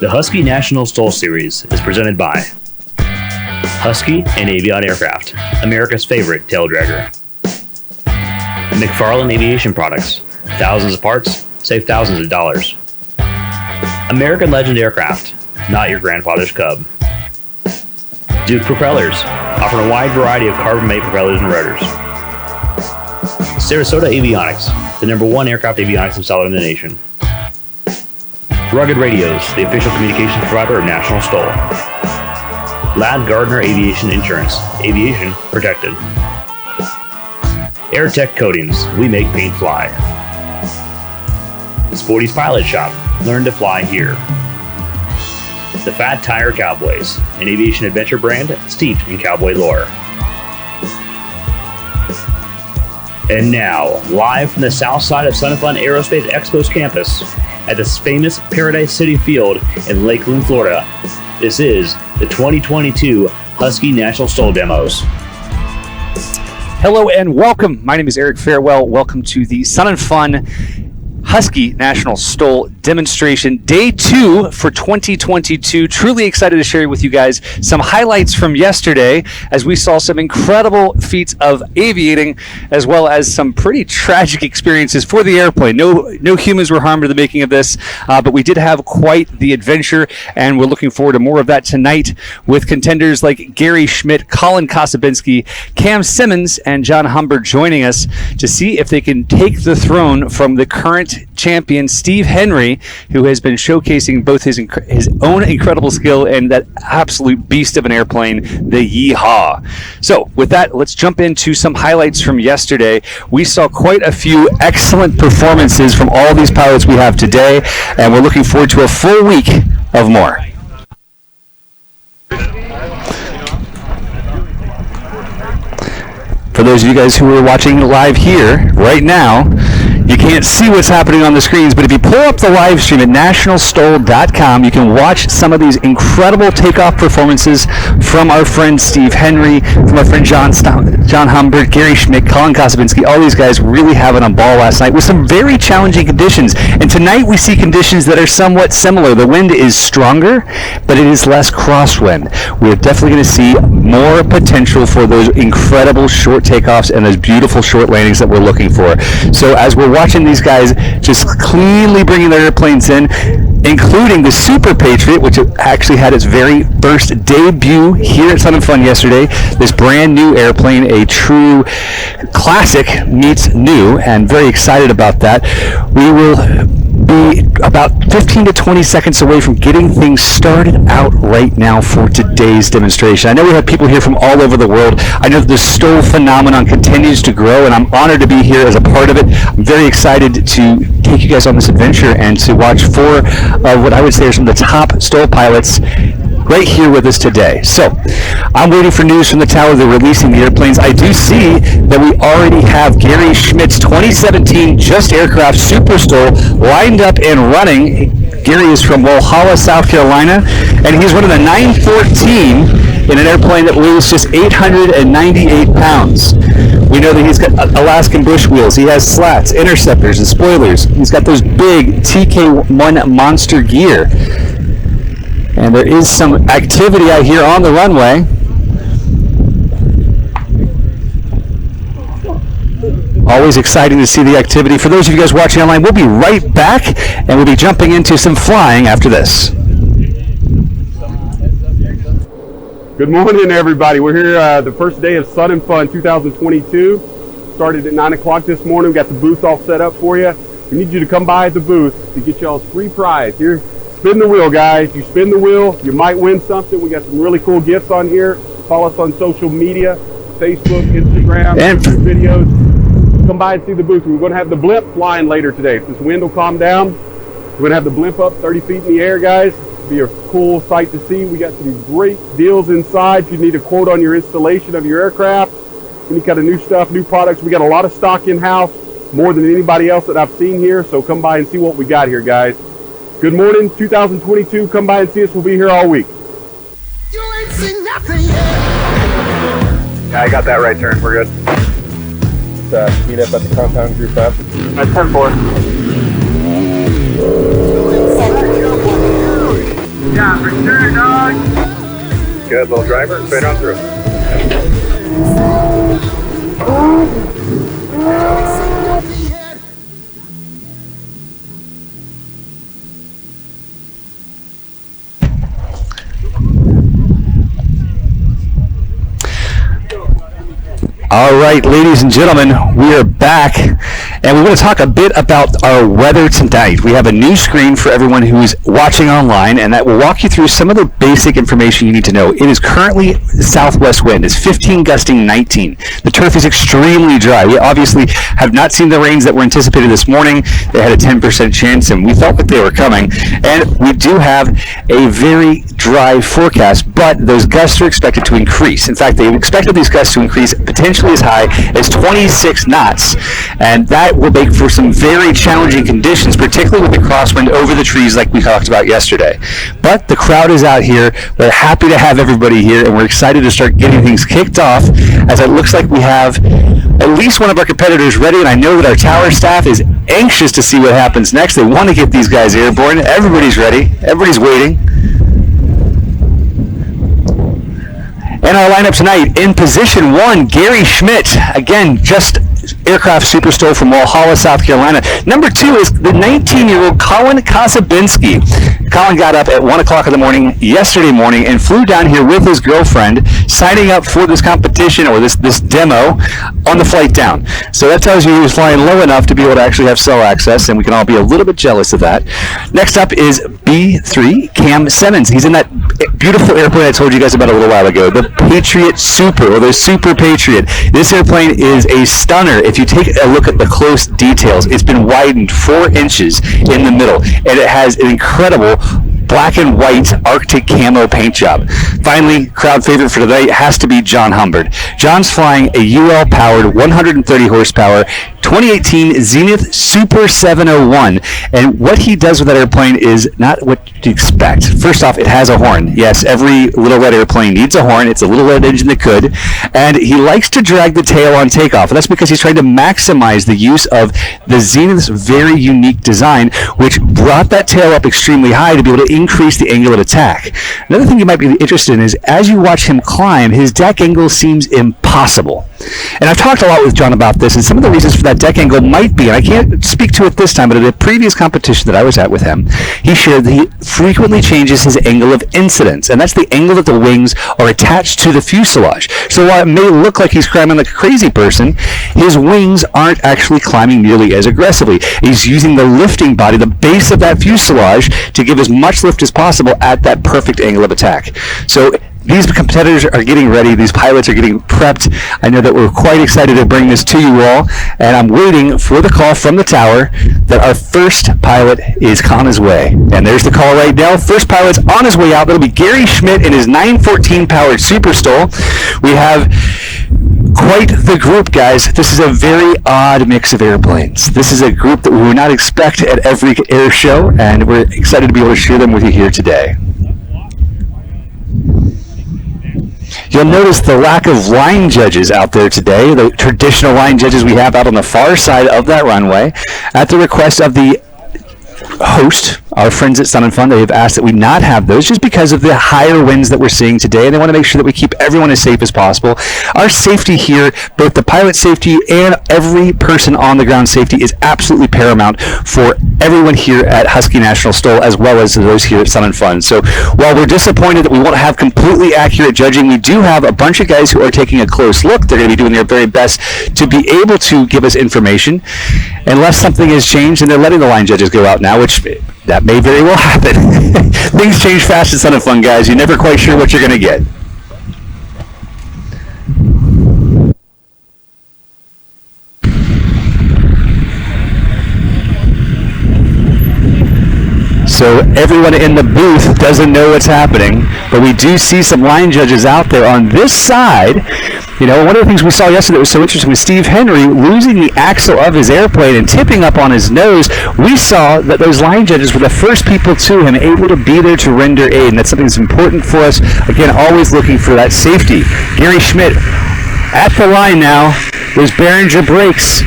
The Husky National STOL Series is presented by Husky and Avion Aircraft, America's favorite tail dragger. McFarlane Aviation Products, thousands of parts, save thousands of dollars. American Legend Aircraft, not your grandfather's Cub. Duke Propellers, offering a wide variety of carbon-made propellers and rotors. Sarasota Avionics, the #1 aircraft avionics installer in the nation. Rugged Radios, the official communications provider of National STOL. Ladd Gardner Aviation Insurance, aviation protected. AirTech Coatings, we make paint fly. Sporty's Pilot Shop, learn to fly here. The Fat Tire Cowboys, an aviation adventure brand steeped in cowboy lore. And now, live from the south side of Fun Aerospace Expo's campus at this famous Paradise City Field in Lakeland, Florida, this is the 2022 Husky National STOL Demos. Hello and welcome. My name is Eric Farewell. Welcome to the Sun & Fun Husky National STOL Demonstration, Day 2 for 2022. Truly excited to share with you guys some highlights from yesterday as we saw some incredible feats of aviating as well as some pretty tragic experiences for the airplane. No humans were harmed in the making of this, but we did have quite the adventure, and we're looking forward to more of that tonight with contenders like Gary Schmidt, Colin Kosabinski, Cam Simmons, and John Humbert joining us to see if they can take the throne from the current champion Steve Henry, who has been showcasing both his own incredible skill and that absolute beast of an airplane, the Yeehaw. So with that, let's jump into some highlights from yesterday. We saw quite a few excellent performances from all these pilots we have today, and we're looking forward to a full week of more. For those of you guys who are watching live here right now, you can't see what's happening on the screens, but if you pull up the live stream at nationalstol.com, you can watch some of these incredible takeoff performances from our friend Steve Henry, from our friend John Humbert, Gary Schmidt, Colin Kosabinski. All these guys really having a ball last night with some very challenging conditions. And tonight we see conditions that are somewhat similar. The wind is stronger, but it is less crosswind. We're definitely going to see more potential for those incredible short takeoffs and those beautiful short landings that we're looking for. So as we're watching these guys just cleanly bringing their airplanes in, including the Super Patriot, which actually had its very first debut here at Sun & Fun yesterday. This brand new airplane, a true classic meets new, and very excited about that. We will be about 15 to 20 seconds away from getting things started out right now for today's demonstration. I know we have people here from all over the world. I know the STOL phenomenon continues to grow, and I'm honored to be here as a part of it. I'm very excited to take you guys on this adventure and to watch four of what I would say are some of the top STOL pilots right here with us today. So I'm waiting for news from the tower. They're releasing the airplanes. I do see that we already have Gary Schmidt's 2017 Just Aircraft Super STOL lined up and running. Gary is from Walhalla, South Carolina, and he's running the 914 in an airplane that weighs just 898 pounds. We know that he's got Alaskan bush wheels. He has slats, interceptors, and spoilers. He's got those big TK1 monster gear. And there is some activity out here on the runway. Always exciting to see the activity. For those of you guys watching online, we'll be right back, and we'll be jumping into some flying after this. Good morning, everybody. We're here the first day of Sun & Fun 2022. Started at 9 o'clock this morning. We got the booth all set up for you. We need you to come by at the booth to get y'all's free prize. Here, spin the wheel, guys. You spin the wheel, you might win something. We got some really cool gifts on here. Follow us on social media, Facebook, Instagram, and videos. Come by and see the booth. We're going to have the blimp flying later today. If this wind will calm down, we're going to have the blimp up 30 feet in the air, guys. It'll be a cool sight to see. We got some great deals inside. If you need a quote on your installation of your aircraft, any kind of new stuff, new products, we got a lot of stock in-house, more than anybody else that I've seen here. So come by and see what we got here, guys. Good morning, 2022. Come by and see us. We'll be here all week. You ain't seen nothing yet. Yeah, I got that right turn. We're good. Let's meet up at the compound group up. At 10-4. Yeah, for sure, dog. Good, little driver, straight on through. All right, ladies and gentlemen, we are back, and we want to talk a bit about our weather tonight. We have a new screen for everyone who's watching online, and that will walk you through some of the basic information you need to know. It is currently southwest wind. It's 15 gusting 19. The turf is extremely dry. We obviously have not seen the rains that were anticipated this morning. They had a 10% chance, and we felt that they were coming. And we do have a very dry forecast, but those gusts are expected to increase. In fact, they expected these gusts to increase potentially as high as 26 knots, and that will make for some very challenging conditions, particularly with the crosswind over the trees like we talked about yesterday. But the crowd is out here. We're happy to have everybody here, and we're excited to start getting things kicked off, as it looks like we have at least one of our competitors ready, and I know that our tower staff is anxious to see what happens next. They want to get these guys airborne. Everybody's ready. Everybody's waiting. And our lineup tonight, in position 1, Gary Schmidt, again, just aircraft super STOL from Walhalla, South Carolina. Number 2 is the 19-year-old Colin Kasabinski. Colin got up at 1 o'clock in the morning yesterday morning and flew down here with his girlfriend, signing up for this competition or this demo on the flight down. So that tells you he was flying low enough to be able to actually have cell access, and we can all be a little bit jealous of that. Next up is B3, Cam Simmons. He's in that beautiful airplane I told you guys about a little while ago, the Patriot Super, or the Super Patriot. This airplane is a stunner. If you take a look at the close details, it's been widened 4 inches in the middle, and it has an incredible black and white Arctic camo paint job. Finally, crowd favorite for today has to be John Humbert. John's flying a UL-powered 130 horsepower 2018 Zenith Super 701, and what he does with that airplane is not what you expect. First off, it has a horn. Yes, every little red airplane needs a horn. It's a little red engine that could, and he likes to drag the tail on takeoff, and that's because he's trying to maximize the use of the Zenith's very unique design, which brought that tail up extremely high to be able to increase the angle of attack. Another thing you might be interested in is, as you watch him climb, his deck angle seems impossible. And I've talked a lot with John about this, and some of the reasons for that deck angle might be, and I can't speak to it this time, but at a previous competition that I was at with him, he shared that he frequently changes his angle of incidence, and that's the angle that the wings are attached to the fuselage. So while it may look like he's climbing like a crazy person, his wings aren't actually climbing nearly as aggressively. He's using the lifting body, the base of that fuselage, to give as much lift as possible at that perfect angle of attack. So these competitors are getting ready. These pilots are getting prepped. I know that we're quite excited to bring this to you all, and I'm waiting for the call from the tower that our first pilot is on his way. And there's the call right now. First pilot's on his way out. That'll be Gary Schmidt in his 914 powered Super STOL. We have quite the group, guys. This is a very odd mix of airplanes. This is a group that we would not expect at every air show, and we're excited to be able to share them with you here today. You'll notice the lack of line judges out there today, the traditional line judges we have out on the far side of that runway. At the request of the host, our friends at Sun and Fun, they have asked that we not have those just because of the higher winds that we're seeing today, and they want to make sure that we keep everyone as safe as possible. Our safety here, both the pilot safety and every person on the ground safety, is absolutely paramount for everyone here at Husky National STOL, as well as those here at Sun and Fun. So while we're disappointed that we won't have completely accurate judging, we do have a bunch of guys who are taking a close look. They're going to be doing their very best to be able to give us information, unless something has changed, and they're letting the line judges go out now, which that may very well happen. Things change fast at Sun and Fun, guys. You're never quite sure what you're going to get. So everyone in the booth doesn't know what's happening, but we do see some line judges out there on this side. You know, one of the things we saw yesterday that was so interesting was Steve Henry losing the axle of his airplane and tipping up on his nose. We saw that those line judges were the first people to him, able to be there to render aid, and that's something that's important for us. Again, always looking for that safety. Gary Schmidt at the line now. Those Behringer brakes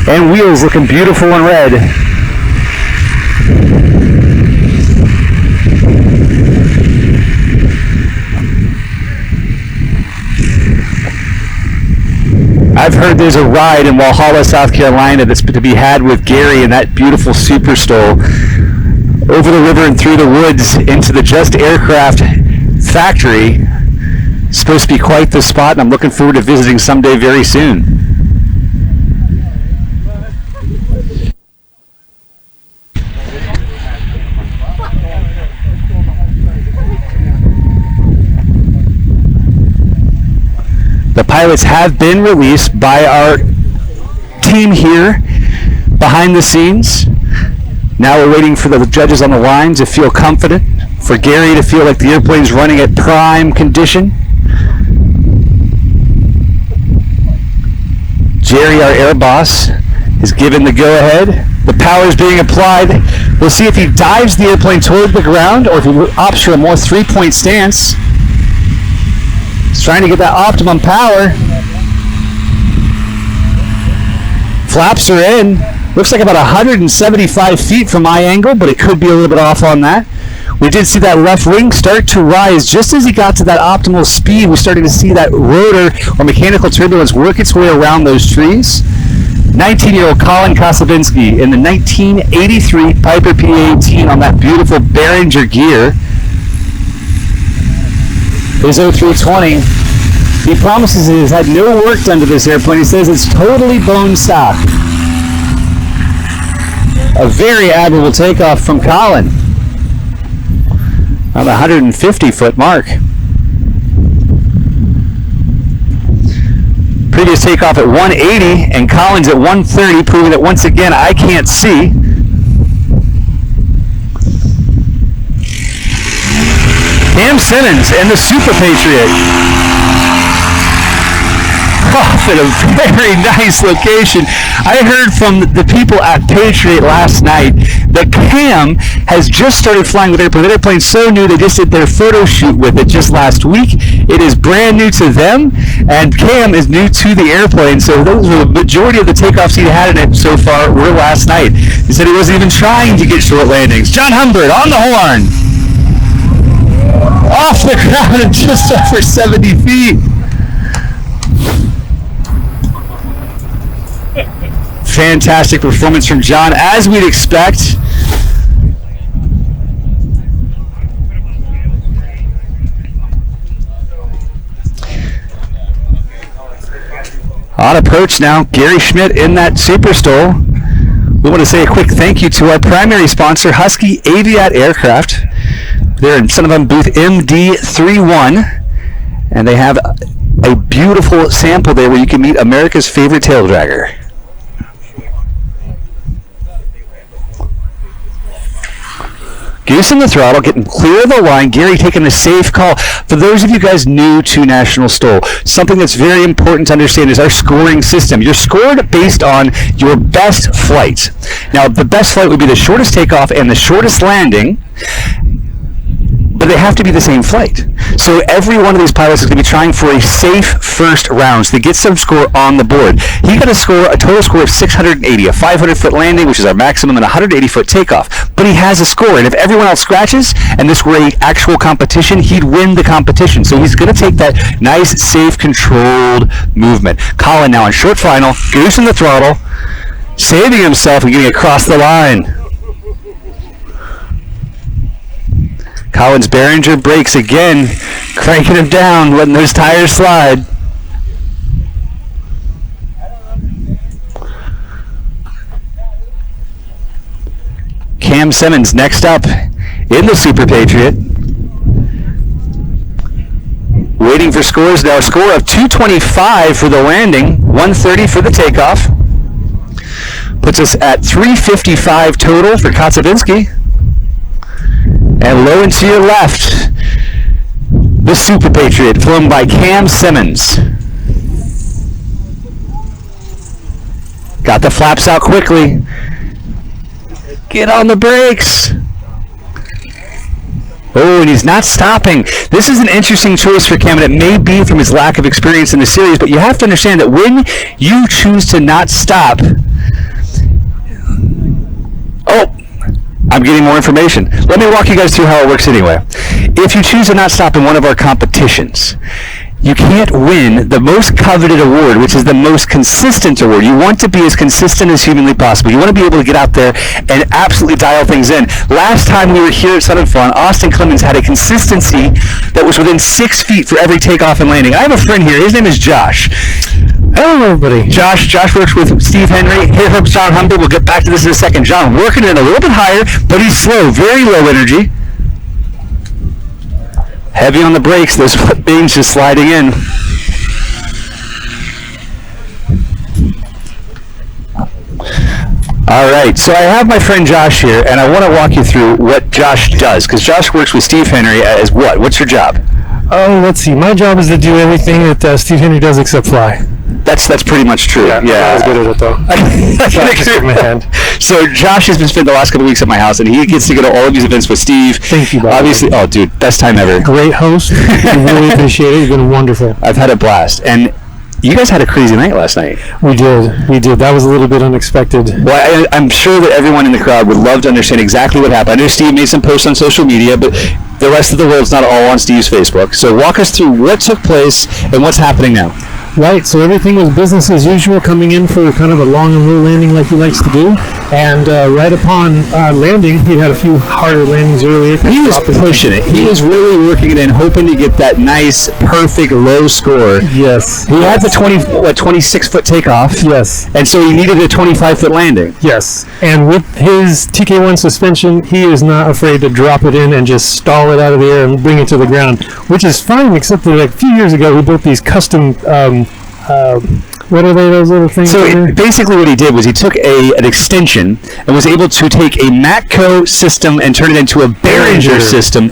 and wheels looking beautiful in red. I've heard there's a ride in Walhalla, South Carolina that's to be had with Gary in that beautiful Super STOL over the river and through the woods into the Just Aircraft factory. It's supposed to be quite the spot, and I'm looking forward to visiting someday very soon. The pilots have been released by our team here behind the scenes. Now we're waiting for the judges on the line to feel confident, for Gary to feel like the airplane's running at prime condition. Jerry, our air boss, is given the go-ahead. The power is being applied. We'll see if he dives the airplane toward the ground or if he opts for a more three-point stance. He's trying to get that optimum power. Flaps are in. Looks like about 175 feet from my angle, but it could be a little bit off on that. We did see that left wing start to rise just as he got to that optimal speed. We're starting to see that rotor or mechanical turbulence work its way around those trees. 19-year-old Colin Kosabinski in the 1983 Piper PA-18 on that beautiful Behringer gear. His 0320. He promises he has had no work done to this airplane. He says it's totally bone stock. A very admirable takeoff from Colin. On the 150-foot mark. Previous takeoff at 180 and Colin's at 130, proving that once again I can't see. Cam Simmons and the Super Patriot. Off at a very nice location. I heard from the people at Patriot last night that Cam has just started flying with airplane. That airplane's so new, they just did their photo shoot with it just last week. It is brand new to them, and Cam is new to the airplane, so those were the majority of the takeoffs he had in it so far were last night. He said he wasn't even trying to get short landings. John Humbert on the horn. Off the ground at just over 70 feet. Fantastic performance from John, as we'd expect. On approach now, Gary Schmidt in that Super STOL. We want to say a quick thank you to our primary sponsor, Husky Aviat Aircraft. They're in Son of Fun booth MD31, and they have a beautiful sample there where you can meet America's favorite tail dragger. Goosing the throttle, getting clear of the line. Gary taking a safe call. For those of you guys new to National STOL, something that's very important to understand is our scoring system. You're scored based on your best flight. Now, the best flight would be the shortest takeoff and the shortest landing, but they have to be the same flight. So every one of these pilots is going to be trying for a safe first round so they get some score on the board. He got a total score of 680, a 500-foot landing, which is our maximum, and a 180-foot takeoff. But he has a score, and if everyone else scratches, and this were an actual competition, he'd win the competition. So he's going to take that nice, safe, controlled movement. Colin now on short final, goosing the throttle, saving himself and getting across the line. Colin's Behringer brakes again, cranking him down, letting those tires slide. Cam Simmons next up in the Super Patriot. Waiting for scores now. A score of 225 for the landing, 130 for the takeoff. Puts us at 355 total for Kosabinski. And low and to your left, the Super Patriot, flown by Cam Simmons. Got the flaps out quickly. Get on the brakes. Oh, and he's not stopping. This is an interesting choice for Cam, and it may be from his lack of experience in the series, but you have to understand that when you choose to not stop... Oh! I'm getting more information. Let me walk you guys through how it works anyway. If you choose to not stop in one of our competitions, you can't win the most coveted award, which is the most consistent award. You want to be as consistent as humanly possible. You want to be able to get out there and absolutely dial things in. Last time we were here at Sun and Fun, Austin Clemens had a consistency that was within 6 feet for every takeoff and landing. I have a friend here. His name is Josh. Hello, everybody. Josh works with Steve Henry. Here comes John Humble. We'll get back to this in a second. John working it a little bit higher, but he's slow, very low energy. Heavy on the brakes, those foot beams just sliding in. All right, so I have my friend Josh here, and I want to walk you through what Josh does, because Josh works with Steve Henry as what? What's your job? Oh, let's see. My job is to do everything that Steve Henry does except fly. That's pretty much true. Yeah. I'm not as good at it, though. I just give my hand. So Josh has been spending the last couple of weeks at my house, and he gets to go to all of these events with Steve. Thank you, Bob. Obviously, oh, dude, best time ever. Great host. I really appreciate it. You've been wonderful. I've had a blast. And you guys had a crazy night last night. We did. That was a little bit unexpected. Well, I'm sure that everyone in the crowd would love to understand exactly what happened. I know Steve made some posts on social media, but the rest of the world's not all on Steve's Facebook. So walk us through what took place and what's happening now. Right, so everything was business as usual, coming in for kind of a long and low landing like he likes to do. And right upon landing, he had a few harder landings earlier. He was pushing it. He was really working it in, hoping to get that nice, perfect low score. Yes. He had the 26-foot takeoff. Yes. And so he needed a 25-foot landing. Yes. And with his TK1 suspension, he is not afraid to drop it in and just stall it out of the air and bring it to the ground, which is fine, except that like a few years ago, we built these custom what are they, those little things? So basically what he did was he took an extension and was able to take a Matco system and turn it into a Behringer system.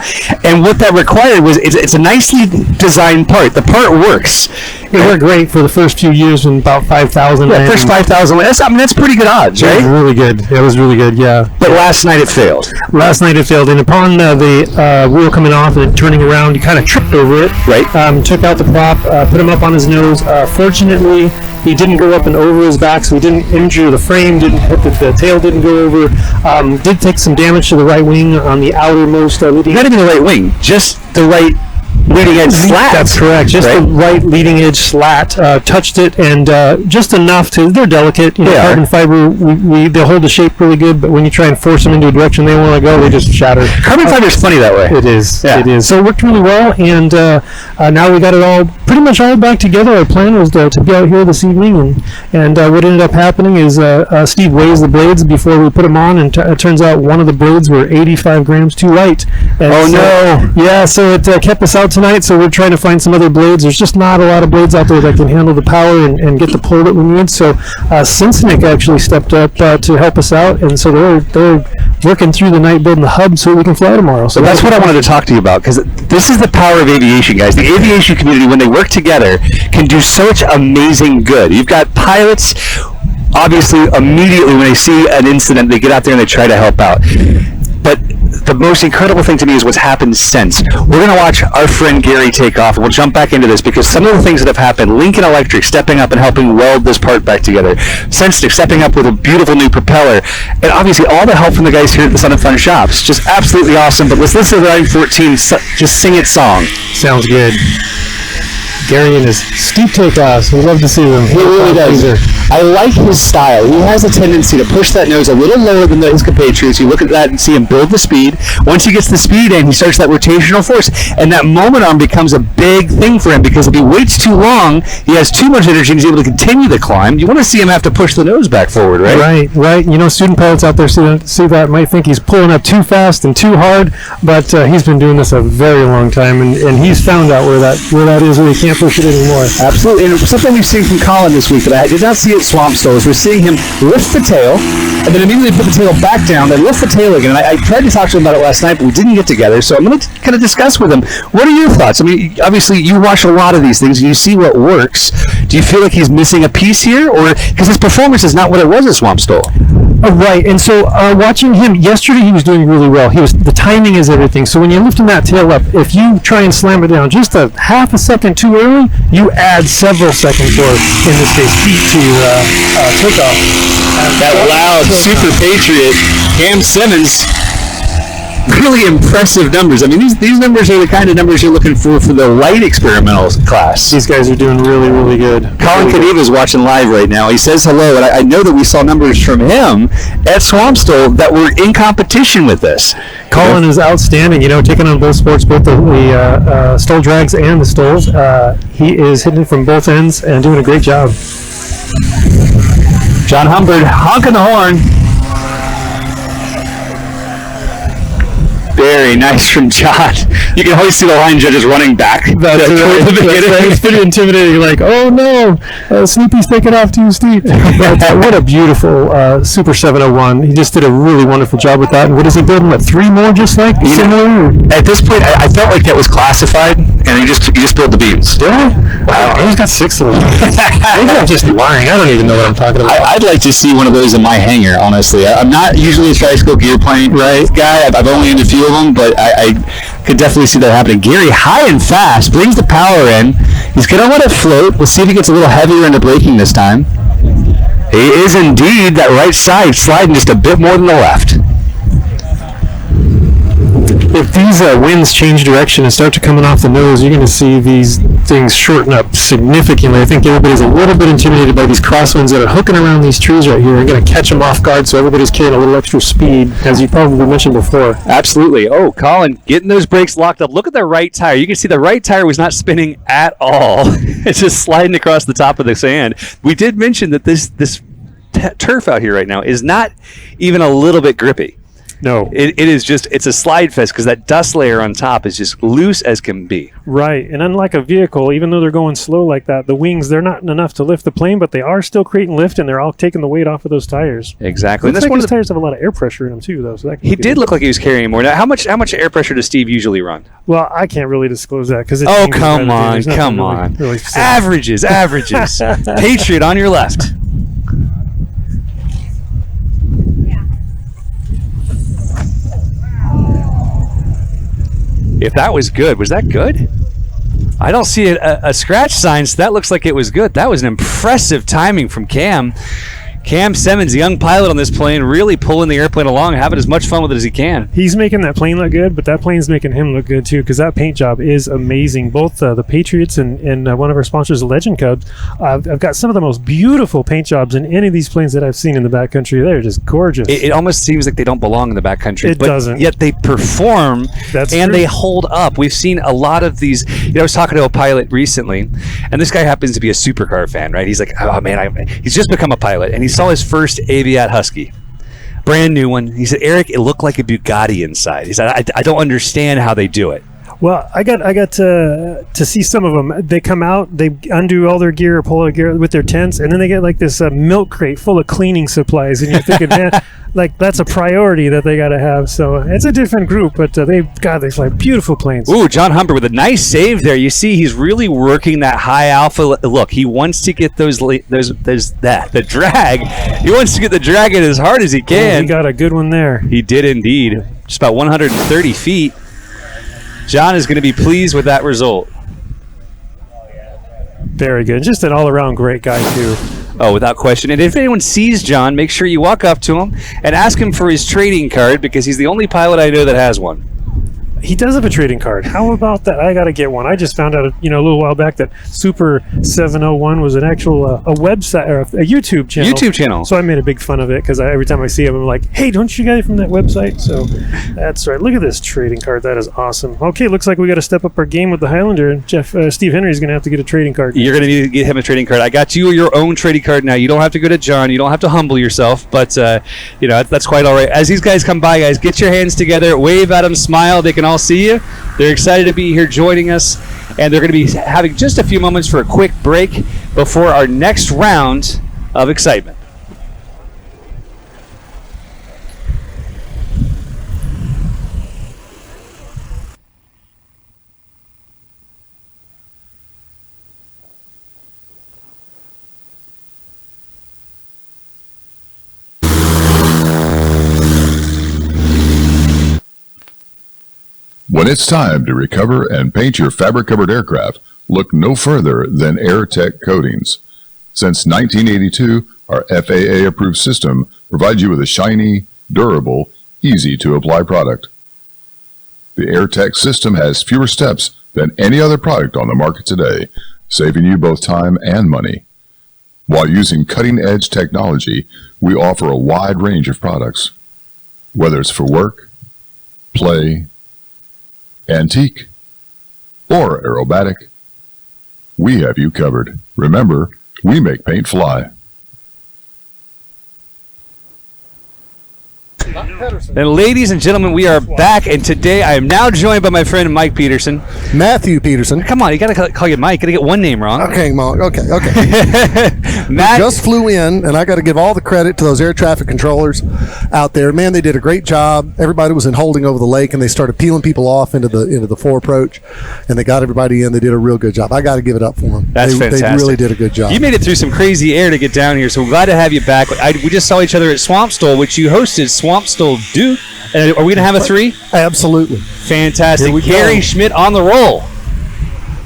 And what that required was, it's a nicely designed part. The part works. It worked great for the first few years and about 5,000. Yeah, first 5,000. That's pretty good odds, right? It was really good. It was really good, yeah. But last night it failed. And upon the wheel coming off and turning around, he kind of tripped over it. Right. Took out the prop, put him up on his nose. Fortunately, he didn't go up and over his back, so he didn't injure the frame, the tail didn't go over. Did take some damage to the right wing on the outermost leading. Not even the right wing, just the right leading edge slat. That's correct. Just the right leading edge slat touched it, and just enough to. They're delicate. Carbon fiber. They hold the shape really good, but when you try and force them into a direction they want to go, they just shatter. Carbon fiber is funny that way. It is. Yeah. It is. So it worked really well, and now we got it all pretty much all back together. Our plan was to be out here this evening, and what ended up happening is Steve weighs the blades before we put them on, and it turns out one of the blades were 85 grams too light. And no! Yeah, so it kept us out tonight, so we're trying to find some other blades. There's just not a lot of blades out there that can handle the power and get the pull that we need. So Cincinnati actually stepped up to help us out, and so they're working through the night building the hub so we can fly tomorrow. So that's what I wanted to talk to you about, because this is the power of aviation, guys. The aviation community, when they work together, can do such amazing good. You've got pilots, obviously, immediately when they see an incident, they get out there and they try to help out. But the most incredible thing to me is what's happened since. We're going to watch our friend Gary take off, and we'll jump back into this, because some of the things that have happened, Lincoln Electric stepping up and helping weld this part back together, Sensitive stepping up with a beautiful new propeller, and obviously all the help from the guys here at the Sun and Fun shops. Just absolutely awesome. But let's listen to the 914 just sing its song. Sounds good. Gary and his steep takeoffs. We love to see them. He really does. I like his style. He has a tendency to push that nose a little lower than his compatriots. You look at that and see him build the speed. Once he gets the speed in, he starts that rotational force. And that moment arm becomes a big thing for him, because if he waits too long, he has too much energy and he's able to continue the climb. You want to see him have to push the nose back forward, right? Right. student pilots out there see that might think he's pulling up too fast and too hard, but he's been doing this a very long time, and he's found out where that is, where he can't push it anymore. Absolutely. And something we've seen from Colin this week that I did not see at Swamp Stoll is we're seeing him lift the tail and then immediately put the tail back down, then lift the tail again. And I tried to talk to him about it last night, but we didn't get together, so I'm going to kind of discuss with him. What are your thoughts? I mean, obviously you watch a lot of these things and you see what works. Do you feel like he's missing a piece here, or because his performance is not what it was at Swamp Stoll? Right, and so watching him yesterday, he was doing really well. The timing is everything. So when you're lifting that tail up, if you try and slam it down just a half a second too early, you add several seconds, or in this case, feet to your takeoff. That loud super patriot, Cam Simmons. really impressive numbers. I mean, these numbers are the kind of numbers you're looking for the light experimental class. These guys are doing really, really good. Colin Kadiva is watching live right now. He says hello, and I know that we saw numbers from him at Swamp Stoll that were in competition with this. Colin is outstanding, taking on both sports, both the stole drags and the stoles. He is hitting it from both ends and doing a great job. John Humbert honking the horn. Very nice from John. You can always see the line judges running back. It's pretty intimidating. You're like, oh no, Snoopy's taking off too steep. But what a beautiful Super 701. He just did a really wonderful job with that. And what is he building? What, 3 more just like? Similar? At this point, I felt like that was classified, and he just built the beams. Yeah? Wow, he's got 6 of them. Maybe I'm just lying. I don't even know what I'm talking about. I'd like to see one of those in my hangar, honestly. I'm not usually a tricycle gear plane guy. I've only owned a few of them, but I could definitely see that happening. Gary, high and fast, brings the power in. He's going to let it float. We'll see if he gets a little heavier into braking this time. He is indeed that right side sliding just a bit more than the left. If these winds change direction and start to coming off the nose, you're going to see these things shorten up significantly. I think everybody's a little bit intimidated by these crosswinds that are hooking around these trees right here and going to catch them off guard, so everybody's carrying a little extra speed, as you probably mentioned before. Absolutely. Oh, Colin, getting those brakes locked up. Look at the right tire. You can see the right tire was not spinning at all. It's just sliding across the top of the sand. We did mention that this turf out here right now is not even a little bit grippy. No. It is just, it's a slide fest because that dust layer on top is just loose as can be. Right. And unlike a vehicle, even though they're going slow like that, the wings, they're not enough to lift the plane, but they are still creating lift, and they're all taking the weight off of those tires. Exactly. Looks like those tires have a lot of air pressure in them too, though. So that he did look like he was carrying more. Now, how much air pressure does Steve usually run? Well, I can't really disclose that because oh, come on. Really averages. Patriot on your left. If that was good, was that good? I don't see a scratch sign, so that looks like it was good. That was an impressive timing from Cam. Cam Simmons, the young pilot on this plane, really pulling the airplane along, having as much fun with it as he can. He's making that plane look good, but that plane's making him look good too, because that paint job is amazing. Both the Patriots and one of our sponsors, Legend Cubs, I've got some of the most beautiful paint jobs in any of these planes that I've seen in the backcountry. They're just gorgeous. It almost seems like they don't belong in the backcountry. It doesn't. Yet they perform. That's and true. They hold up. We've seen a lot of these. I was talking to a pilot recently, and this guy happens to be a supercar fan, right? He's like, oh man, he's just become a pilot, and he saw his first Aviat Husky, brand new one. He said, Eric, it looked like a Bugatti inside. He said, I don't understand how they do it. Well, I got to see some of them. They come out, they undo all their gear or pull out gear with their tents, and then they get like this milk crate full of cleaning supplies, and you're thinking, man, like that's a priority that they got to have. So it's a different group, but they fly beautiful planes. Ooh, John Humber with a nice save there. You see, he's really working that high alpha look. He wants to get the drag. He wants to get the drag in as hard as he can. He got a good one there. He did indeed. Just about 130 feet. John is going to be pleased with that result. Very good. Just an all-around great guy, too. Oh, without question. And if anyone sees John, make sure you walk up to him and ask him for his trading card, because he's the only pilot I know that has one. He does have a trading card. How about that? I got to get one. I just found out, a little while back that Super 701 was an actual a website or a YouTube channel. YouTube channel. So I made a big fun of it because every time I see him, I'm like, "Hey, don't you get it from that website?" So that's right. Look at this trading card. That is awesome. Okay, looks like we got to step up our game with the Highlander. Steve Henry's going to have to get a trading card. You're going to need to get him a trading card. I got you your own trading card now. You don't have to go to John. You don't have to humble yourself. But that's quite all right. As these guys come by, guys, get your hands together, wave at them, smile. They can all see you. They're excited to be here joining us, and they're going to be having just a few moments for a quick break before our next round of excitement. When it's time to recover and paint your fabric-covered aircraft, look no further than AirTech Coatings. Since 1982, our FAA-approved system provides you with a shiny, durable, easy-to-apply product. The AirTech system has fewer steps than any other product on the market today, saving you both time and money. While using cutting-edge technology, we offer a wide range of products. Whether it's for work, play, antique, or aerobatic, we have you covered. Remember, we make paint fly. And ladies and gentlemen, we are back, and today I am now joined by my friend Mike Peterson. Matthew Peterson. Come on, you got to call you Mike. Got to get one name wrong. Okay, Mark. Okay. Matt just flew in, and I got to give all the credit to those air traffic controllers out there. Man, they did a great job. Everybody was in holding over the lake, and they started peeling people off into the fore approach, and they got everybody in. They did a real good job. I got to give it up for them. That's fantastic. They really did a good job. You made it through some crazy air to get down here, so we're glad to have you back. We just saw each other at Swamp Stole, which you hosted. Swamp Stole Duke. Are we going to have a 3? Absolutely. Fantastic. Here we Gary go. Schmidt on the roll.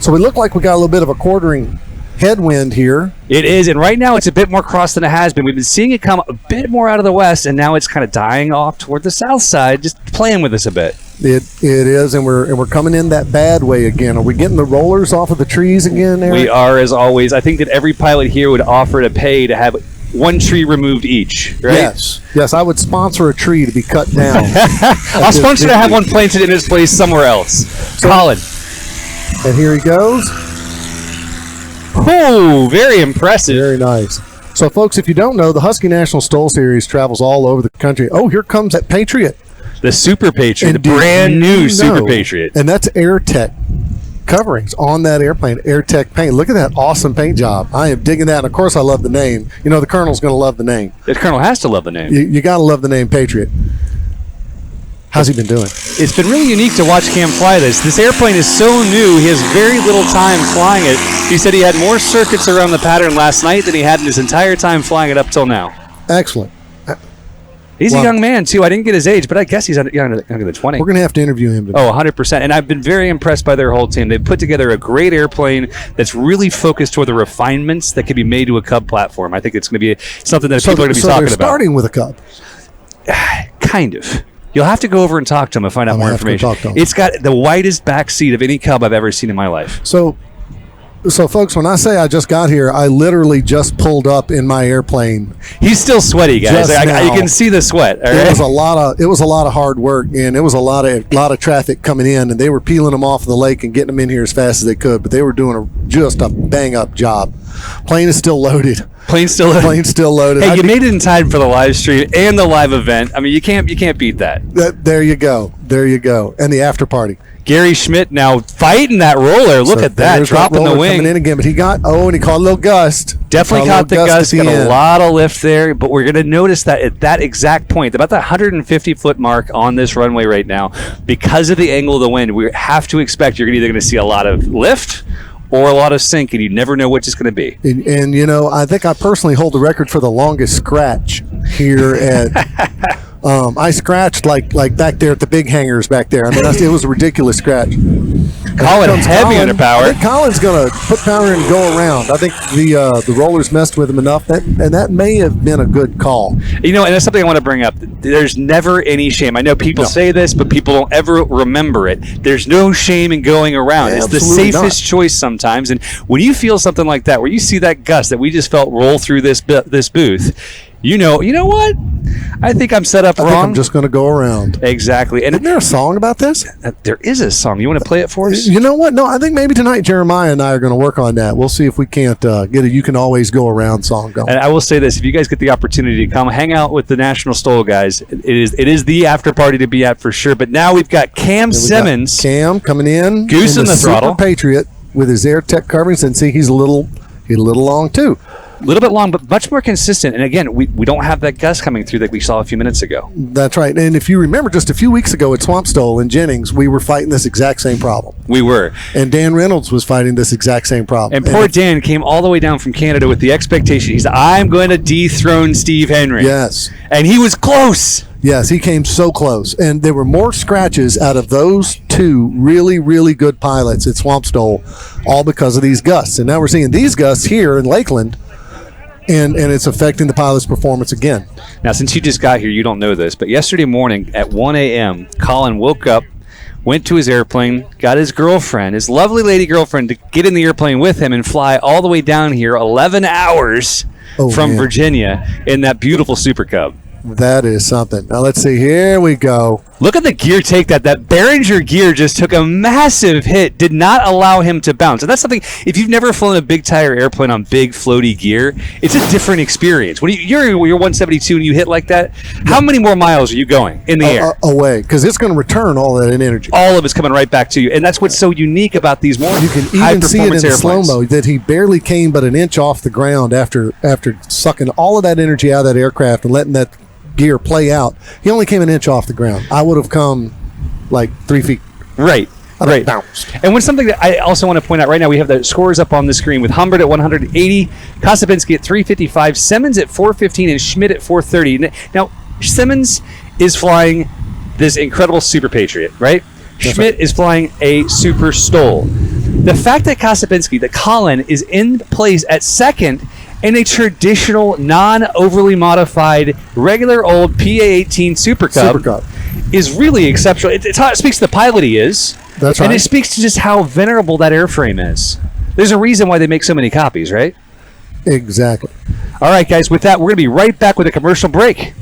So we look like we got a little bit of a quartering headwind here. It is, and right now it's a bit more cross than it has been. We've been seeing it come a bit more out of the west, and now it's kind of dying off toward the south side, just playing with us a bit. It is, and we're coming in that bad way again. Are we getting the rollers off of the trees again, Eric? We are, as always. I think that every pilot here would offer to pay to have one tree removed each, right? Yes, I would sponsor a tree to be cut down. I'll sponsor to have one planted in its place somewhere else. Colin. And here he goes. Oh, very impressive. Very nice. So, folks, if you don't know, the Husky National STOL Series travels all over the country. Oh, here comes that Patriot. The Super Patriot, And the brand new Super Patriot. And that's AirTech coverings on that airplane, AirTech paint. Look at that awesome paint job. I am digging that. And, of course, I love the name. You know, the Colonel's going to love the name. The Colonel has to love the name. You got to love the name Patriot. How's he been doing? It's been really unique to watch Cam fly this. This airplane is so new, he has very little time flying it. He said he had more circuits around the pattern last night than he had in his entire time flying it up till now. Excellent. He's a young man, too. I didn't get his age, but I guess he's younger than 20. We're going to have to interview him today. Oh, 100%. And I've been very impressed by their whole team. They've put together a great airplane that's really focused toward the refinements that can be made to a Cub platform. I think it's going to be something that people are going to be talking they're about. starting with a Cub. Kind of. You'll have to go over and talk to him and find out more information. Talk to him. It's got the widest back seat of any Cub I've ever seen in my life. So, folks, when I say I just got here, I literally just pulled up in my airplane. He's still sweaty, guys. Just now. You can see the sweat. All right? It was a lot of hard work, and it was a lot of traffic coming in, and they were peeling them off the lake and getting them in here as fast as they could. But they were doing just a bang up job. Plane is still loaded. Plane's still loaded. Plane's still loaded. Hey, you made it in time for the live stream and the live event. I mean, you can't beat that. There you go. And the after party. Gary Schmidt now fighting that roller. Look at that, dropping the wing. Coming in again, but he caught a little gust. Definitely caught the gust. Got a lot of lift there, but we're going to notice that at that exact point, about that 150-foot mark on this runway right now, because of the angle of the wind, we have to expect you're either going to see a lot of lift or a lot of sink, and you never know which it's going to be. And you know, I think I personally hold the record for the longest scratch here at. I scratched like back there at the big hangars back there. I mean, it was a ridiculous scratch. Colin heavy under power. I think Colin's going to put power and go around. I think the rollers messed with him enough, that may have been a good call. You know, and that's something I want to bring up. There's never any shame. I know people say this, but people don't ever remember it. There's no shame in going around. It's the safest choice sometimes. And when you feel something like that, where you see that gust that we just felt roll through this booth, you know what? I think I'm set up wrong. I think I'm just going to go around. Exactly. And isn't there a song about this? There is a song. You want to play it for us? You know what? No, I think maybe tonight Jeremiah and I are going to work on that. We'll see if we can't get a "You Can Always Go Around" song going. And I will say this: if you guys get the opportunity to come hang out with the National STOL guys, it is the after party to be at for sure. But now we've got Cam Simmons, Cam coming in, goose in the throttle, Super Patriot with his AirTech coverings, and see he's a little long too. A little bit long, but much more consistent. And again, we don't have that gust coming through that we saw a few minutes ago. That's right. And if you remember, just a few weeks ago at Swamp Stole in Jennings, we were fighting this exact same problem. We were. And Dan Reynolds was fighting this exact same problem. And poor Dan came all the way down from Canada with the expectation. He said, I'm going to dethrone Steve Henry. Yes. And he was close. Yes, he came so close. And there were more scratches out of those two really, really good pilots at Swamp Stole, all because of these gusts. And now we're seeing these gusts here in Lakeland. And it's affecting the pilot's performance again. Now, since you just got here, you don't know this, but yesterday morning at 1 a.m., Colin woke up went to his airplane, got his girlfriend, his lovely lady girlfriend, to get in the airplane with him and fly all the way down here 11 hours from Virginia in that beautiful Super Cub. That is something. Now let's see. Here we go. Look at the gear take that Behringer gear just took a massive hit, did not allow him to bounce. And that's something, if you've never flown a big tire airplane on big floaty gear, it's a different experience. When you're 172 and you hit like that, how many more miles are you going in the air? Away, because it's going to return all that in energy. All of it's coming right back to you. And that's what's so unique about these more You can even see it in slow-mo that he barely came but an inch off the ground after sucking all of that energy out of that aircraft and letting that gear play out. He only came an inch off the ground. I would have come like 3 feet. Right. Bounced. And when something that I also want to point out right now, we have the scores up on the screen with Humbert at 180, Kosipinski at 355, Simmons at 415, and Schmidt at 430. Now, Simmons is flying this incredible Super Patriot, right? Schmidt is flying a Super STOL. The fact that Kosipinski, that Colin, is in place at second in a traditional, non-overly modified, regular old PA-18 Super Cub is really exceptional. It speaks to the pilot he is. That's right. And it speaks to just how venerable that airframe is. There's a reason why they make so many copies, right? Exactly. All right, guys, with that, we're going to be right back with a commercial break.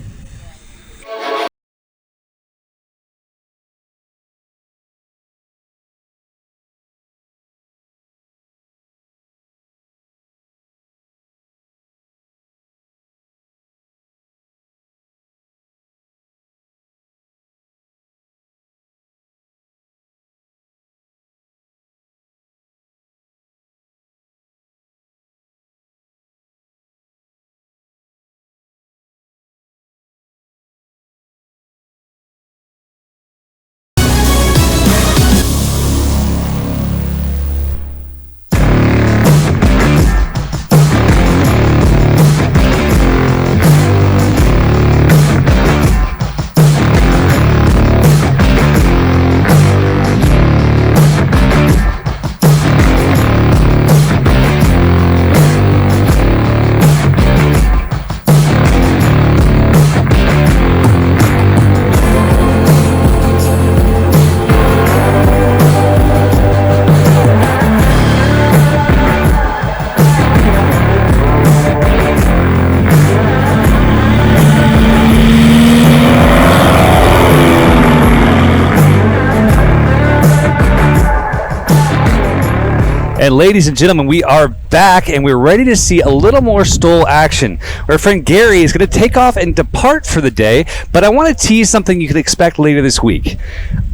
And ladies and gentlemen, we are back and we're ready to see a little more STOL action. Our friend Gary is going to take off and depart for the day, but I want to tease something you can expect later this week.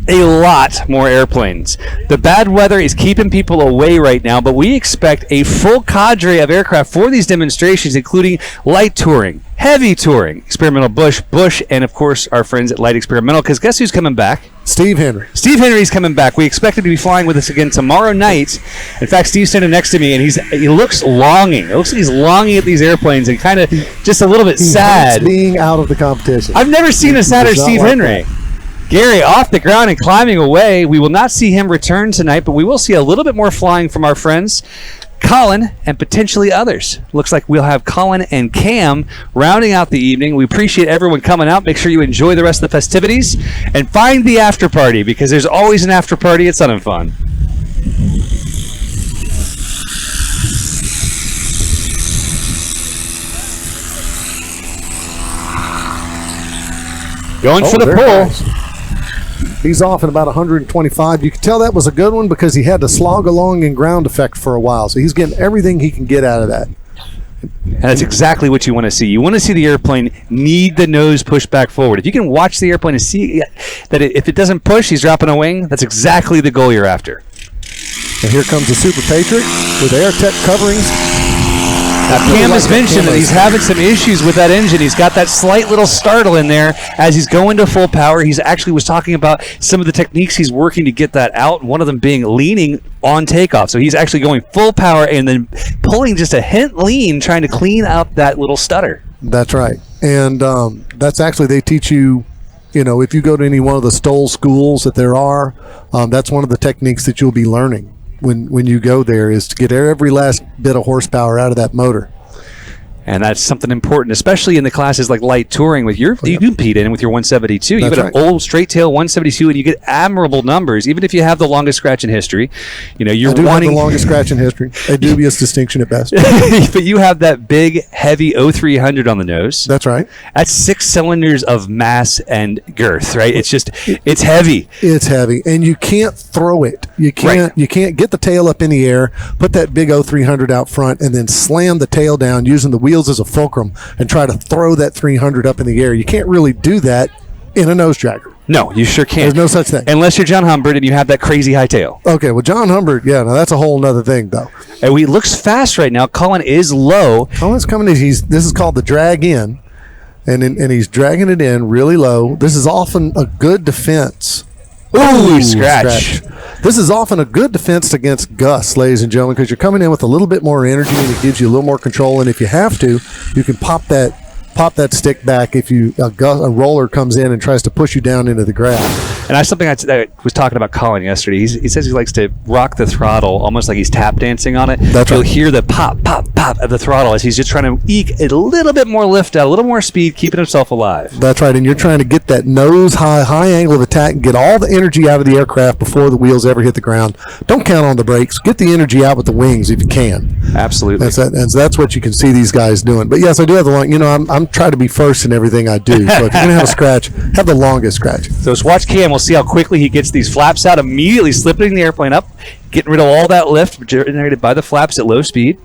A lot more airplanes. The bad weather is keeping people away right now, but we expect a full cadre of aircraft for these demonstrations, including light touring, heavy touring, experimental Bush, and of course our friends at Light Experimental, because guess who's coming back? Steve Henry. Steve Henry's coming back. We expect him to be flying with us again tomorrow night. In fact, Steve's standing next to me, and he looks longing. It looks like he's longing at these airplanes and kind of just a little bit sad. Being out of the competition. I've never seen a sadder Steve Henry. Gary off the ground and climbing away. We will not see him return tonight, but we will see a little bit more flying from our friends Colin and potentially others. Looks like we'll have Colin and Cam rounding out the evening. We appreciate everyone coming out. Make sure you enjoy the rest of the festivities and find the after party, because there's always an after party at Sun and Fun. Going for the pull. Nice. He's off at about 125. You can tell that was a good one because he had to slog along in ground effect for a while. So he's getting everything he can get out of that. And that's exactly what you want to see. You want to see the airplane need the nose pushed back forward. If you can watch the airplane and see that if it doesn't push, he's dropping a wing, that's exactly the goal you're after. And here comes the Super Patriot with AirTech coverings. Now, Cam has mentioned that he's having some issues with that engine. He's got that slight little startle in there as he's going to full power. He's actually was talking about some of the techniques he's working to get that out, one of them being leaning on takeoff. So he's actually going full power and then pulling just a hint lean, trying to clean up that little stutter. That's right. And that's actually, they teach you, if you go to any one of the STOL schools that there are, that's one of the techniques that you'll be learning when you go there, is to get every last bit of horsepower out of that motor. And that's something important, especially in the classes like light touring. With you compete in with your 172. You get an old straight tail 172, and you get admirable numbers, even if you have the longest scratch in history. You know, I do have the longest scratch in history. A dubious distinction at best. But you have that big, heavy 0300 on the nose. That's right. That's 6 cylinders of mass and girth, right? It's just, it's heavy. It's heavy, and you can't throw it. You can't get the tail up in the air, put that big 0300 out front, and then slam the tail down using the wheels as a fulcrum and try to throw that 300 up in the air. You can't really do that in a nose dragger. No, you sure can't. There's no such thing. Unless you're John Humbert and you have that crazy high tail. Okay, well, John Humbert, now that's a whole nother thing, though. And he looks fast right now. Colin is low. Colin's coming in. This is called the drag in, and he's dragging it in really low. This is often a good defense. Ooh, scratch. This is often a good defense against gusts, ladies and gentlemen, because you're coming in with a little bit more energy and it gives you a little more control. And if you have to, you can pop that stick back if a roller comes in and tries to push you down into the grass. And that's something I was talking about Colin yesterday. He says he likes to rock the throttle almost like he's tap dancing on it. That's You'll right. hear the pop, pop, pop of the throttle as he's just trying to eke a little bit more lift out, a little more speed, keeping himself alive. That's right, and you're trying to get that nose high angle of attack and get all the energy out of the aircraft before the wheels ever hit the ground. Don't count on the brakes. Get the energy out with the wings if you can. Absolutely. That's what you can see these guys doing. But yes, I do have the long. I'm trying to be first in everything I do. So if you're gonna have a scratch, have the longest scratch. So let's watch Cam. We'll see how quickly he gets these flaps out, immediately slipping the airplane up, getting rid of all that lift generated by the flaps at low speed.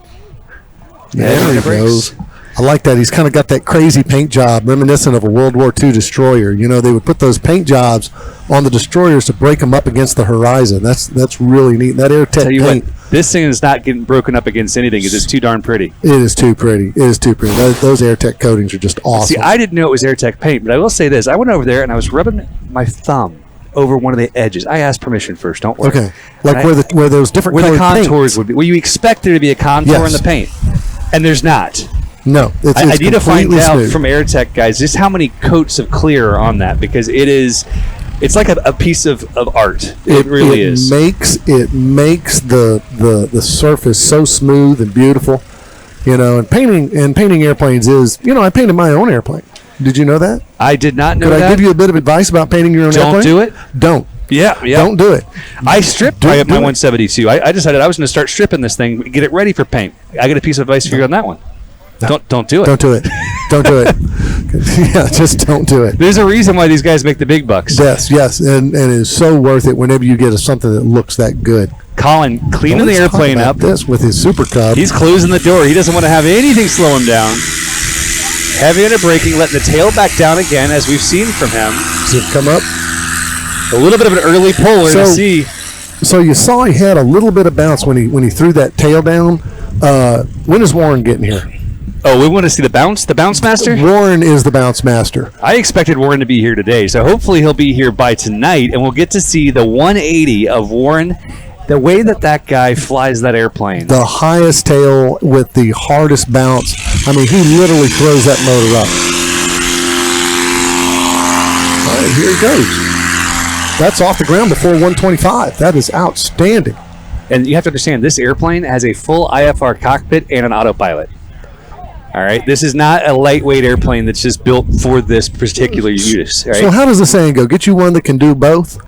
There he goes. I like that. He's kind of got that crazy paint job, reminiscent of a World War II destroyer. You know, they would put those paint jobs on the destroyers to break them up against the horizon. That's really neat. That AirTech paint. This thing is not getting broken up against anything because it's too darn pretty. It is too pretty. Those AirTech coatings are just awesome. See, I didn't know it was AirTech paint, but I will say this. I went over there and I was rubbing my thumb over one of the edges. I asked permission first, don't worry. Okay. Like where those different where the colored contours paints. would be. Where you expect there to be a contour in the paint. And there's not. No. I need to find out smooth. from AirTech guys just how many coats of clear are on that, because it's like a piece of art. It really is. It makes the surface so smooth and beautiful. You know, and painting airplanes is, I painted my own airplane. Did you know that? I did not know that. Could I give you a bit of advice about painting your own airplane? Don't do it. Don't. Yeah. Don't do it. I stripped my 172. I decided I was going to start stripping this thing, get it ready for paint. I got a piece of advice for you on that one. No. Don't do it. Don't do it. Don't do it. Yeah, just don't do it. There's a reason why these guys make the big bucks. Yes, and it is so worth it whenever you get something that looks that good. Colin cleaning the airplane up. This with his Super Cub. He's closing the door. He doesn't want to have anything slow him down. Heavy under braking, letting the tail back down again, as we've seen from him. Does it come up? A little bit of an early puller to see. So you saw he had a little bit of bounce when he threw that tail down. When is Warren getting here? Oh, we want to see the bounce master? Warren is the bounce master. I expected Warren to be here today, so hopefully he'll be here by tonight, and we'll get to see the 180 of Warren, the way that guy flies that airplane. The highest tail with the hardest bounce. I mean, he literally throws that motor up. All right, here he goes. That's off the ground before 125. That is outstanding. And you have to understand, this airplane has a full IFR cockpit and an autopilot. All right, this is not a lightweight airplane that's just built for this particular use. Right? So how does the saying go? Get you one that can do both.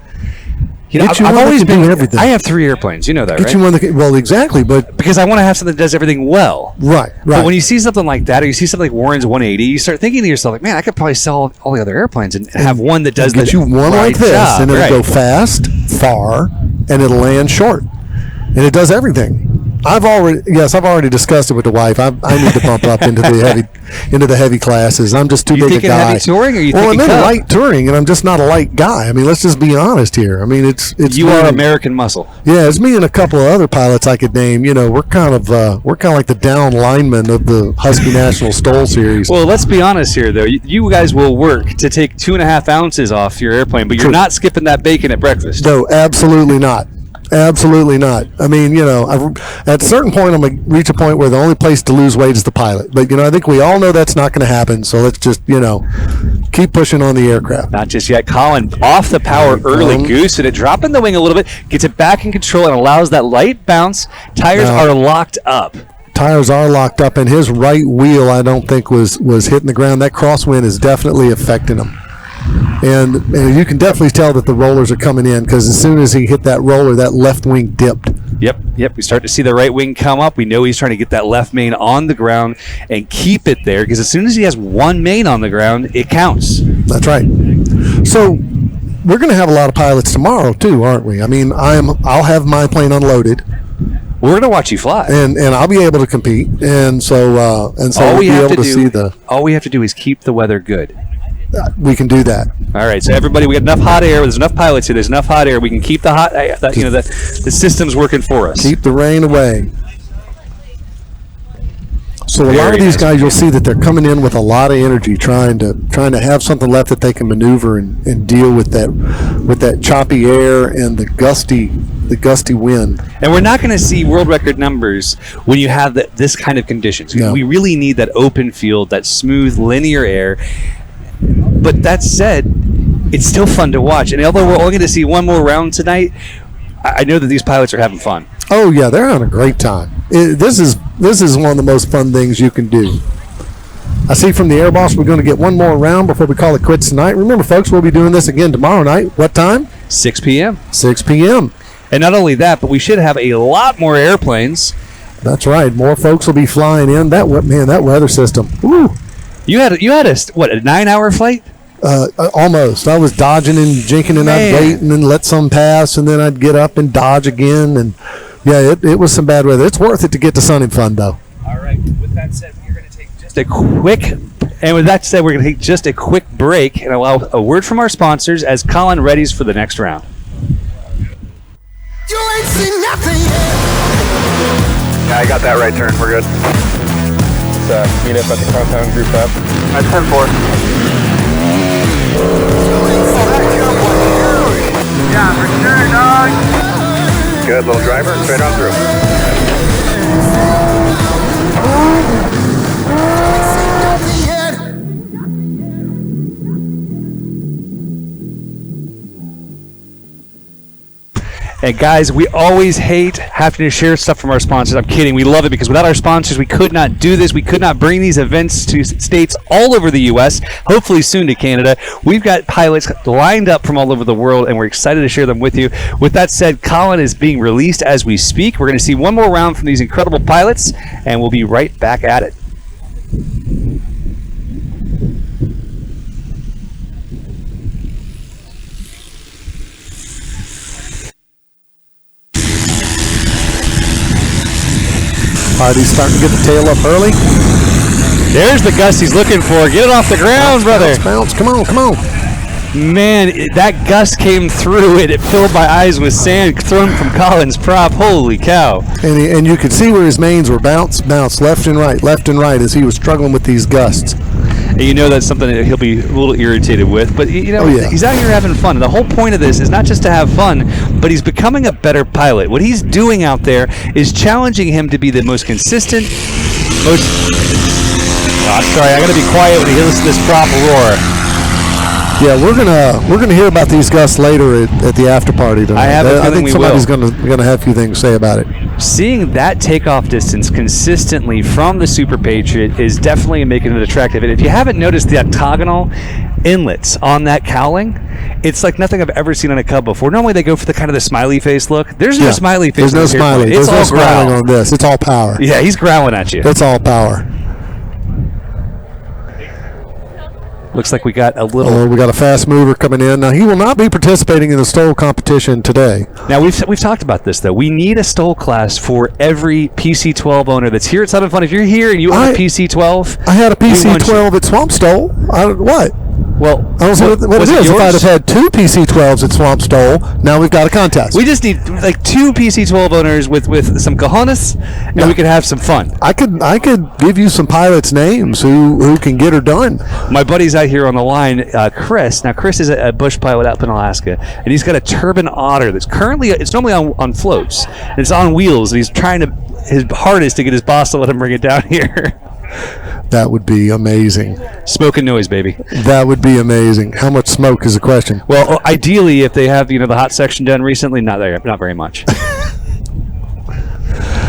I've always been everything. I have 3 airplanes. You know that, right? Get you one that can, well, exactly, but because I want to have something that does everything well. Right. But when you see something like that, or you see something like Warren's 180, you start thinking to yourself, like, man, I could probably sell all the other airplanes and have one that does get you one like this, job. and it'll go fast, far, and it'll land short, and it does everything. I've already discussed it with the wife. I need to bump up into the heavy classes. I'm just too big a guy. You thinking heavy touring, or you thinking I'm in light touring, and I'm just not a light guy. I mean, let's just be honest here. I mean, it's you are American muscle. Yeah, it's me and a couple of other pilots I could name. You know, we're kind of like the down linemen of the Husky National STOL series. Well, let's be honest here, though. You guys will work to take 2.5 ounces off your airplane, but you're not skipping that bacon at breakfast. No, absolutely not. Absolutely not. I mean, at a certain point, I'm going to reach a point where the only place to lose weight is the pilot. But, I think we all know that's not going to happen. So let's just, keep pushing on the aircraft. Not just yet. Colin off the power early, goosing it, dropping the wing a little bit, gets it back in control and allows that light bounce. Tires are locked up. tires are locked up, and his right wheel I don't think was hitting the ground. That crosswind is definitely affecting him. And you can definitely tell that the rollers are coming in, because as soon as he hit that roller, that left wing dipped. Yep. We start to see the right wing come up. We know he's trying to get that left main on the ground and keep it there, because as soon as he has one main on the ground, it counts. That's right. So we're going to have a lot of pilots tomorrow too, aren't we? I mean, I'll have my plane unloaded. We're going to watch you fly, and I'll be able to compete, and so all we'll we be have able to to see the. All we have to do is keep the weather good. We can do that. All right, so everybody, we got enough hot air. There's enough pilots here. There's enough hot air. We can keep the hot, the system's working for us. Keep the rain away. So a lot Very of these nice. guys, you'll see that they're coming in with a lot of energy, trying to have something left that they can maneuver and deal with that choppy air and the gusty wind. And we're not going to see world record numbers when you have this kind of conditions. No. We really need that open field, that smooth, linear air. But that said, it's still fun to watch. And although we're only going to see one more round tonight, I know that these pilots are having fun. Oh yeah, they're having a great time. This is one of the most fun things you can do. I see from the Air Boss we're going to get one more round before we call it quits tonight. Remember, folks, we'll be doing this again tomorrow night. What time? 6 p.m. 6 p.m. And not only that, but we should have a lot more airplanes. That's right. More folks will be flying in. That weather system. Woo. You had a 9-hour flight? Almost. I was dodging and jinking, and I'd wait and then let some pass, and then I'd get up and dodge again. And yeah, it was some bad weather. It's worth it to get to Sun and Fun, though. All right. With that said, we're going to take just a quick. And with that said, we're going to take just a quick break and allow a word from our sponsors as Colin readies for the next round. You ain't seen nothing yet. Yeah, I got that right turn. We're good. Let's meet up at the compound group up. At 10-4. Yeah, for sure, dog. Good, little driver. Straight on through. And guys, we always hate having to share stuff from our sponsors. I'm kidding. We love it because without our sponsors, we could not do this. We could not bring these events to states all over the U.S., hopefully soon to Canada. We've got pilots lined up from all over the world, and we're excited to share them with you. With that said, Colin is being released as we speak. We're going to see one more round from these incredible pilots, and we'll be right back at it. All right, he's starting to get the tail up early. There's the gust he's looking for. Get it off the ground, brother. Bounce. Come on. Man, that gust came through it. It filled my eyes with sand thrown from Colin's prop. Holy cow. And you could see where his mains were bounce, left and right as he was struggling with these gusts. And you know that's something that he'll be a little irritated with. But, he's out here having fun. And the whole point of this is not just to have fun, but he's becoming a better pilot. What he's doing out there is challenging him to be the most consistent, sorry, I got to be quiet when he hears this prop roar. Yeah, we're gonna hear about these gusts later at the after party tonight. I think somebody's gonna have a few things to say about it. Seeing that takeoff distance consistently from the Super Patriot is definitely making it attractive. And if you haven't noticed the octagonal inlets on that cowling, it's like nothing I've ever seen on a Cub before. Normally they go for the kind of the smiley face look. There's no smiley face. There's no smiley. It's all smiling on this. It's all power. Yeah, he's growling at you. It's all power. Looks like we got a little. We got a fast mover coming in. Now, he will not be participating in the STOL competition today. Now, we've talked about this, though. We need a STOL class for every PC-12 owner that's here at Sun and Fun. If you're here and you own a PC-12. I had a PC-12 at Swamp STOL. What? Well, I don't know what it is. If I'd have had two PC-12s at Swamp STOL, now we've got a contest. We just need like two PC-12 owners with some cojones, and we could have some fun. I could give you some pilots' names who can get her done. My buddy's out here on the line, Chris. Now, Chris is a bush pilot up in Alaska, and he's got a turbine otter that's it's normally on floats, and it's on wheels, and he's trying his hardest to get his boss to let him bring it down here. That would be amazing. Smoke and noise, baby. That would be amazing. How much smoke is the question? Well, ideally, if they have the hot section done recently, not very much.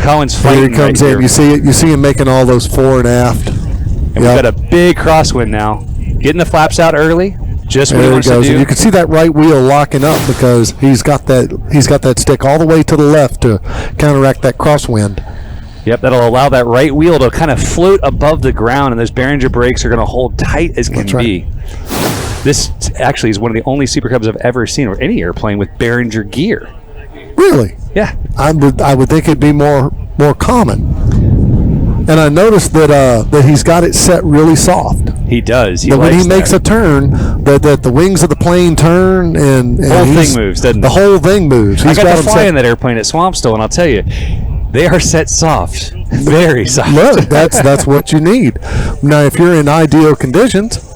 Colin's Here fighting he comes right in. here. You see it. You see him making all those fore and aft. And we've got a big crosswind now. Getting the flaps out early. Just what he There he wants to goes. do. And you can see that right wheel locking up because he's got that stick all the way to the left to counteract that crosswind. Yep, that'll allow that right wheel to kind of float above the ground, and those Behringer brakes are going to hold tight as can be. This actually is one of the only Super Cubs I've ever seen, or any airplane, with Behringer gear. Really? Yeah. I would think it'd be more common. And I noticed that he's got it set really soft. He does. When he makes a turn, that the wings of the plane turn and the whole thing moves, doesn't it? The whole thing moves. I got to fly in that airplane at Swampstoll, and I'll tell you, they are set soft, very soft. Look, that's what you need. Now, if you're in ideal conditions,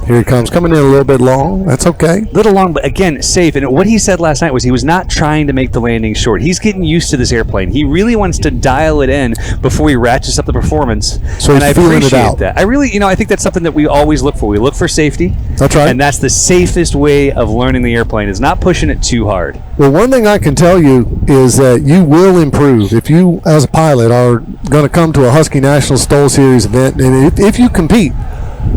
here he comes, coming in a little bit long. That's okay. Little long, but again, safe. And what he said last night was he was not trying to make the landing short. He's getting used to this airplane. He really wants to dial it in before he ratchets up the performance. So and he's I feeling it appreciate out. that. I really, I think that's something that we always look for. We look for safety. That's right. And that's the safest way of learning the airplane, is not pushing it too hard. Well, one thing I can tell you is that you will improve if you, as a pilot, are going to come to a Husky National STOL Series event, and if you compete,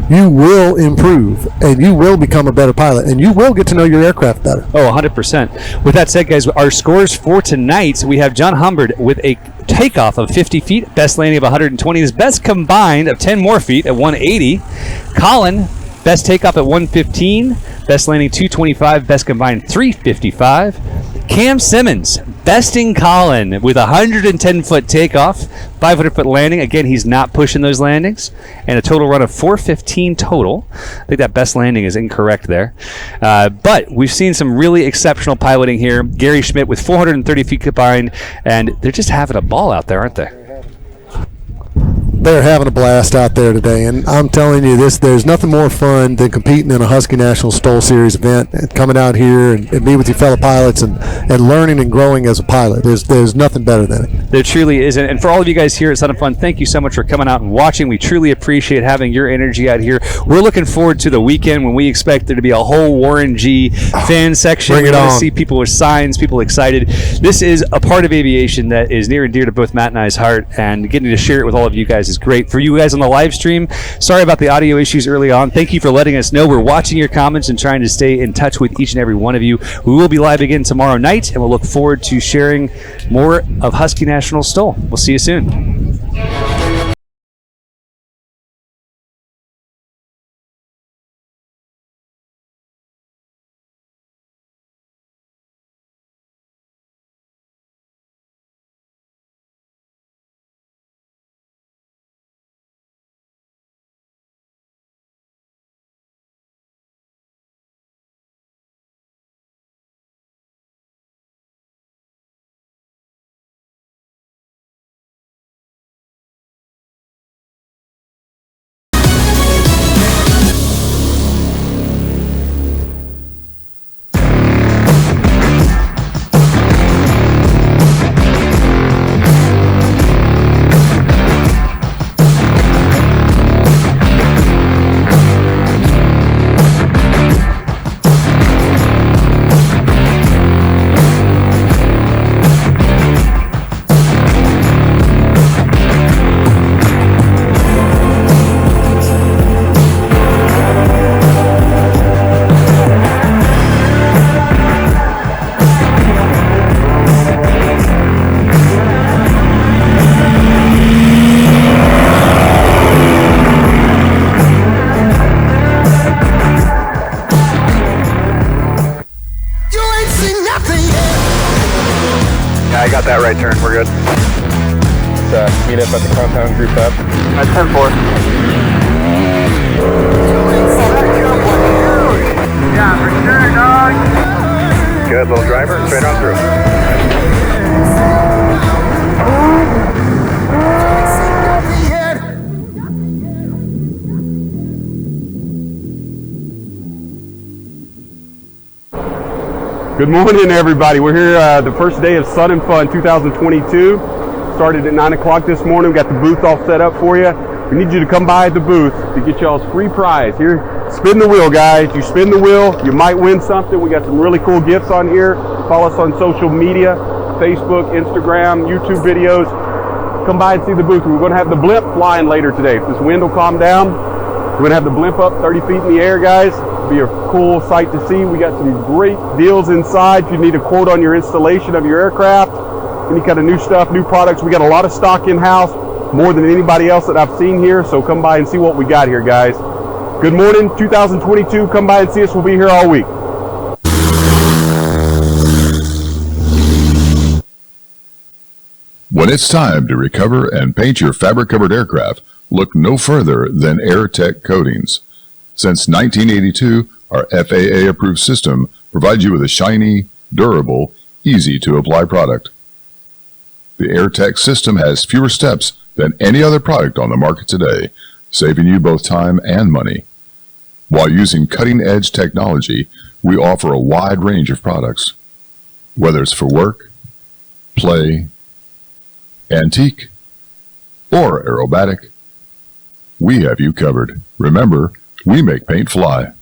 you will improve, and you will become a better pilot, and you will get to know your aircraft better. Oh, 100%. With that said, guys, our scores for tonight, we have John Humbert with a takeoff of 50 feet, best landing of 120, his best combined of 10 more feet at 180. Colin, best takeoff at 115, best landing 225, best combined 355. Cam Simmons, besting Colin with a 110-foot takeoff, 500-foot landing. Again, he's not pushing those landings. And a total run of 415 total. I think that best landing is incorrect there. But we've seen some really exceptional piloting here. Gary Schmidt with 430 feet combined, and they're just having a ball out there, aren't they? They're having a blast out there today, and I'm telling you this, there's nothing more fun than competing in a Husky National STOL Series event and coming out here and be with your fellow pilots and learning and growing as a pilot. There's nothing better than it. There truly is. And for all of you guys here at Sun and Fun, thank you so much for coming out and watching. We truly appreciate having your energy out here. We're looking forward to the weekend when we expect there to be a whole Warren G fan section. Bring it We're going to on. see people with signs, people excited. This is a part of aviation that is near and dear to both Matt and I's heart, and getting to share it with all of you guys is great. For you guys on the live stream, sorry about the audio issues early on. Thank you for letting us know. We're watching your comments and trying to stay in touch with each and every one of you. We will be live again tomorrow night, and we'll look forward to sharing more of Husky National STOL. We'll see you soon. I got that right turn. We're good. Let's meet up at the compound group up. At 10-4. Yeah, for sure, dog. Good, little driver. Straight on through. Good morning, everybody. We're here the first day of Sun and Fun 2022. Started at 9 o'clock this morning. We got the booth all set up for you. We need you to come by the booth to get y'all's free prize. Here, spin the wheel, guys. You spin the wheel, you might win something. We got some really cool gifts on here. Follow us on social media, Facebook, Instagram, YouTube videos. come by and see the booth. We're going to have the blimp flying later today. If this wind will calm down, we're going to have the blimp up 30 feet in the air, guys. It'll be a cool sight to see. We got some great deals inside. If you need a quote on your installation of your aircraft, any kind of new stuff, new products, we got a lot of stock in-house, more than anybody else that I've seen here. So come by and see what we got here, guys. Good morning, 2022. Come by and see us. We'll be here all week. When it's time to recover and paint your fabric-covered aircraft, look no further than AirTech Coatings. Since 1982, our FAA-approved system provides you with a shiny, durable, easy-to-apply product. The AirTech system has fewer steps than any other product on the market today, saving you both time and money. While using cutting-edge technology, we offer a wide range of products. Whether it's for work, play, antique, or aerobatic, we have you covered. Remember, we make paint fly.